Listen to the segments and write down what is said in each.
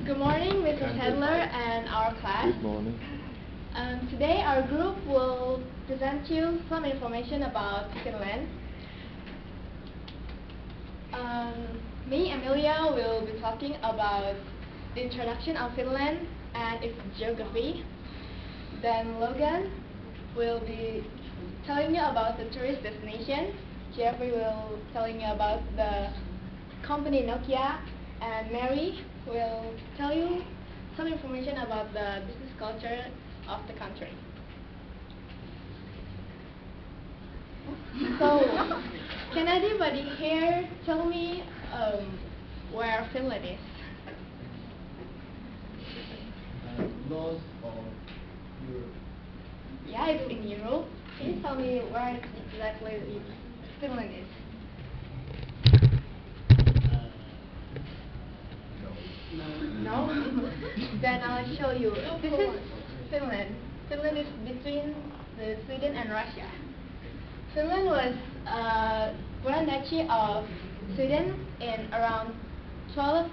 Good morning, Mrs. Hedler and our class. Good morning. Today our group will present you some information about Finland. Me, Amelia, will be talking about the introduction of Finland and its geography. Then Logan will be telling you about the tourist destinations. Jeffrey will telling you about the company Nokia, and Mary will tell you some information about the business culture of the country. So, can anybody here tell me where Finland is? North of Europe. Yeah, it's in Europe. Can you tell me where exactly Finland is? No? Then I'll show you. This is Finland. Finland is between Sweden and Russia. Finland was Grand Duchy of Sweden in around 12th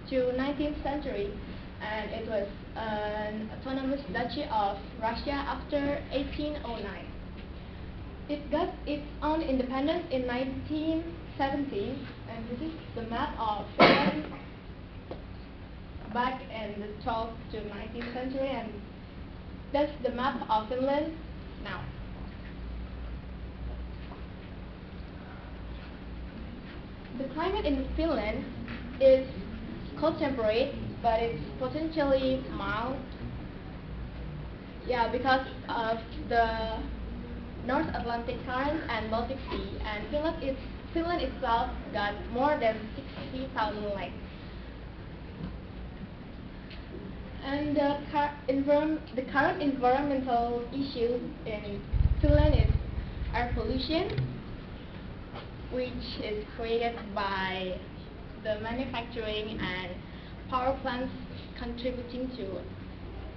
to 19th century, and it was an autonomous duchy of Russia after 1809. It got its own independence in 1917, and this is the map of Finland back in the 12th to 19th century, and that's the map of Finland now. The climate in Finland is cold temperate, but it's potentially mild. Yeah, because of the North Atlantic Current and Baltic Sea, and Finland itself got more than 60,000 lakes. And the current environmental issue in Finland is air pollution, which is created by the manufacturing and power plants contributing to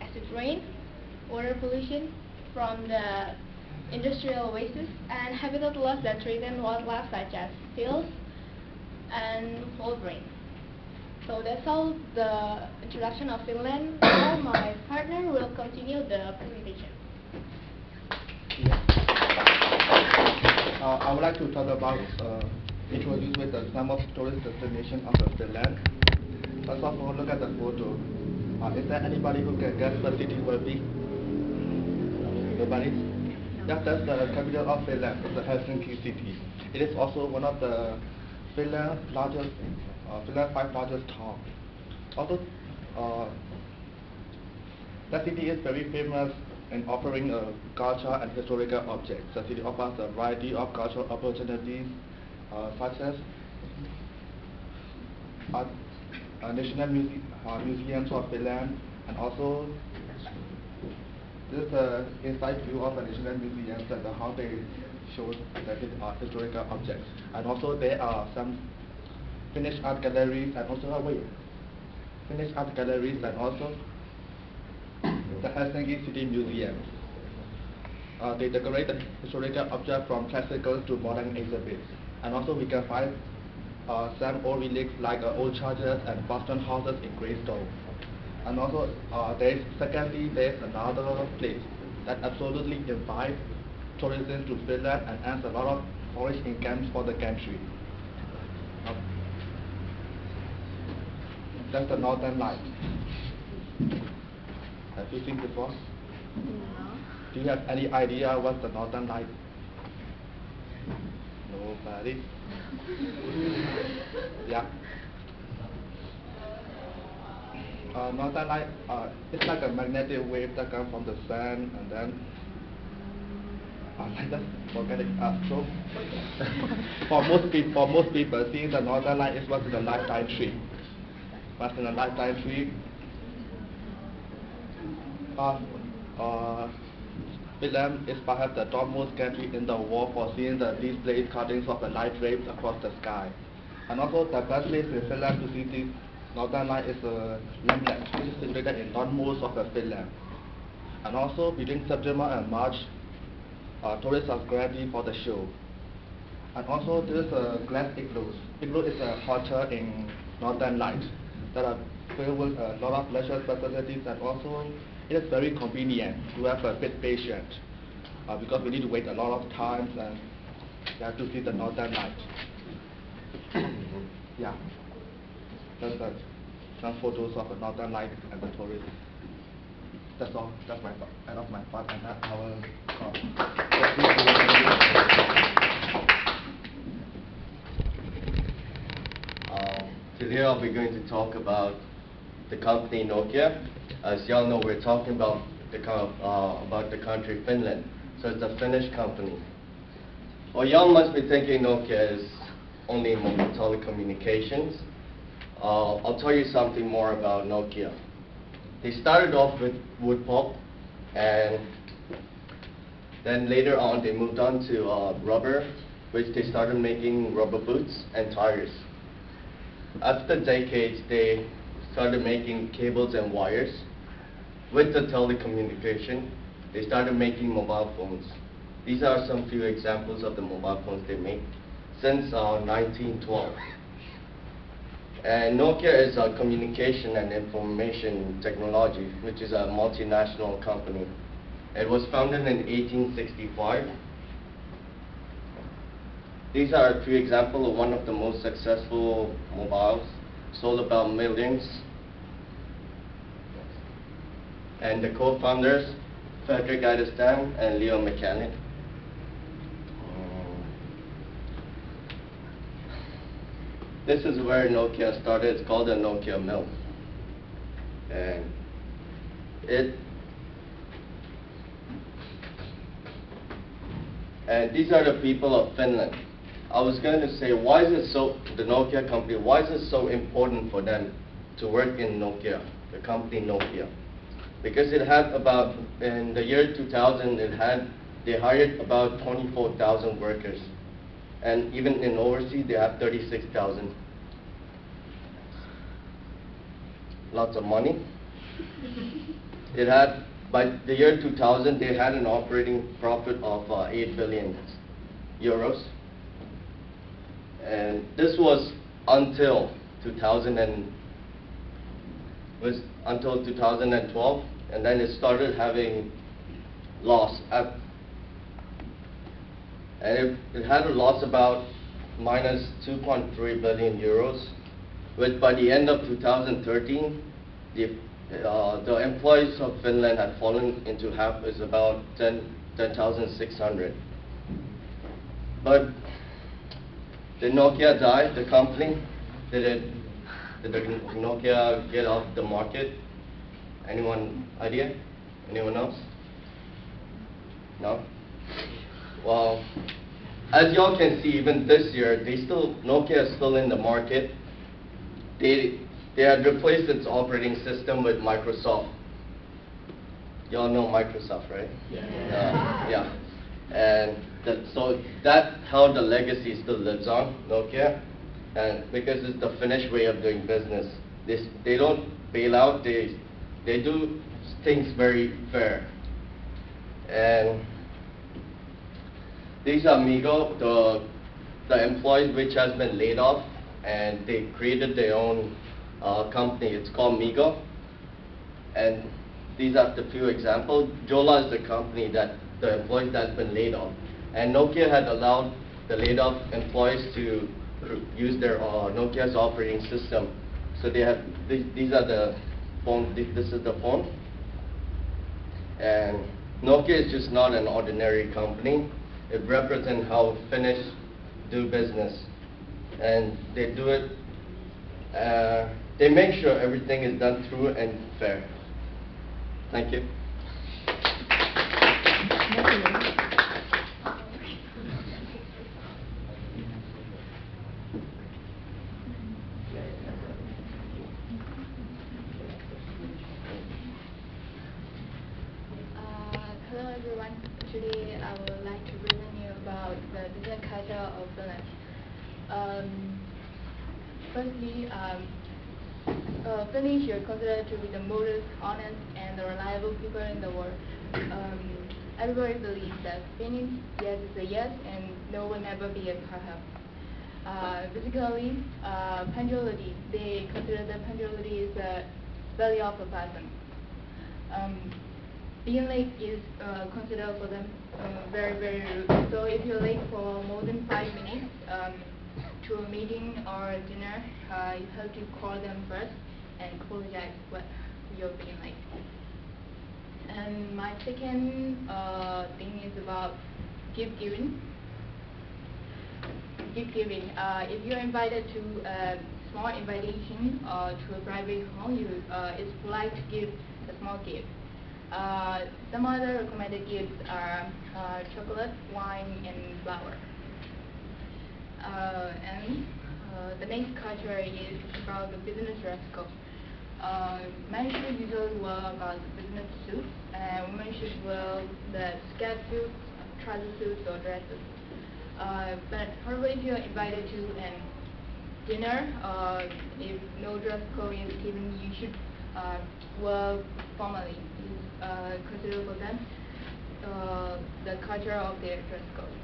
acid rain, water pollution from the industrial wastes, and habitat loss that threaten wildlife such as seals and wolverine. So that's all the introduction of Finland. Now my partner will continue the presentation. I would like to talk about introduce with some of tourist destinations of Finland. First of all, look at the photo. Is there anybody who can guess what city will be? Nobody? That's the capital of Finland, it's the Helsinki city. It is also one of the Finland's five largest towns. Also, the city is very famous in offering cultural and historical objects. The city offers a variety of cultural opportunities, such as National Museums of Finland, and also this is the inside view of the National Museums and how they show the historical objects. And also there are some Finnish art galleries and also Finnish art galleries and also the Helsinki City Museum. They decorate the historical objects from classical to modern exhibits. And also we can find some old relics like old churches and Boston houses in grey stone. And also there's another place that absolutely invites tourism to Finland and earns a lot of foreign income for the country. That's the Northern Lights. Have you seen before? No. Do you have any idea what's the Northern Light? Nobody? Yeah. Northern Light, it's like a magnetic wave that comes from the sun, and then I just forget it. So for most people, seeing the Northern Light is once in a lifetime trip. Once in a lifetime trip. Finland is perhaps the topmost country in the world for seeing the display cuttings of the light rays across the sky. And also the best place in Finland to see this Northern Light is Lapland, which is situated in northmost of Finland. And also between September and March, tourists are ready for the show. And also there's glass igloos. Igloo is hotter in Northern Lights that are filled with a lot of leisure facilities, and also it is very convenient to have a bit patient because we need to wait a lot of times and we have to see the northern light. Yeah, that's some photos of the northern light and the tourists. That's all. That's my end of my part, and I will Today I'll be going to talk about the company Nokia. As y'all know, we're talking about the country Finland. So it's a Finnish company. Well, y'all must be thinking Nokia is only in mobile telecommunications. I'll tell you something more about Nokia. They started off with wood pulp, and then later on they moved on to rubber, which they started making rubber boots and tires. After decades, they started making cables and wires. With the telecommunication, they started making mobile phones. These are some few examples of the mobile phones they make since 1912. And Nokia is a communication and information technology, which is a multinational company. It was founded in 1865. These are a few examples of one of the most successful mobiles, sold about millions. And the co-founders, Frederick Idestam and Leo Mechanic. This is where Nokia started. It's called the Nokia Mill. And these are the people of Finland. I was going to say, why is it so, the Nokia company, why is it so important for them to work in Nokia, the company Nokia? Because it had about, in the year 2000, they hired about 24,000 workers. And even in overseas, they have 36,000. Lots of money. It had, by the year 2000, they had an operating profit of 8 billion euros. And this was until 2012, and then it started having loss. And it had a loss about minus 2.3 billion euros, which by the end of 2013, the employees of Finland had fallen into half, is about 10,600. But did Nokia die, the company? Did the Nokia get off the market? Anyone idea? Anyone else? No? Well, as y'all can see, even this year, Nokia is still in the market. They had replaced its operating system with Microsoft. Y'all know Microsoft, right? Yeah. Yeah. And so that's how the legacy still lives on, Nokia. And because it's the Finnish way of doing business. They don't bail out, they do things very fair. And these are Migo, the employees which has been laid off, and they created their own company. It's called Migo. And these are the few examples. Jola is the company that the employees that's been laid off. And Nokia had allowed the laid off employees to use their Nokia's operating system. So they have, these are the phone, this is the phone. And Nokia is just not an ordinary company. It represents how Finnish do business. And they do it, they make sure everything is done true and fair. Thank you. Hello everyone. Today I would like to present you about the business culture of Finland. Firstly, Finnish are considered to be the most honest and reliable people in the world. Everybody believes that Finnish yes is a yes and no will never be a perfect. Basically, punctuality. They consider that punctuality is the value of a person. Being late is considered for them very, very rude. So if you're late for more than 5 minutes to a meeting or dinner, you have to call them first and apologize what you're being late. And my second thing is about gift giving. Gift giving. If you're invited to a small invitation to a private home, it's polite to give a small gift. Some other recommended gifts are chocolate, wine, and flower. And the next culture is about the business dress code. Men should usually wear about business suits, and women should wear the skirt suits, trouser suits, or dresses. But however, if you're invited to a dinner, if no dress code is given, you should wear formally. It's considered for them the culture of their dress code.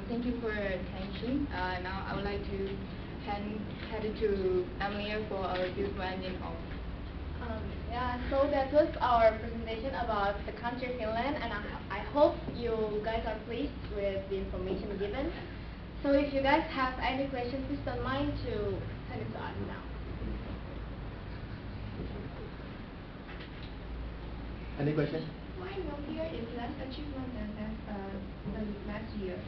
Thank you for your attention. Now I would like to hand it to Amelia for our beautiful ending of. Yeah, so that was our presentation about the country Finland, and I hope you guys are pleased with the information given. So if you guys have any questions, please don't mind to send it to us now. Any question? Why Nokia is less achievement than last year?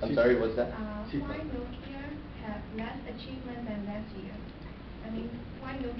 I'm sorry, what's that? Why Nokia have less achievement than last year? I mean, why Nokia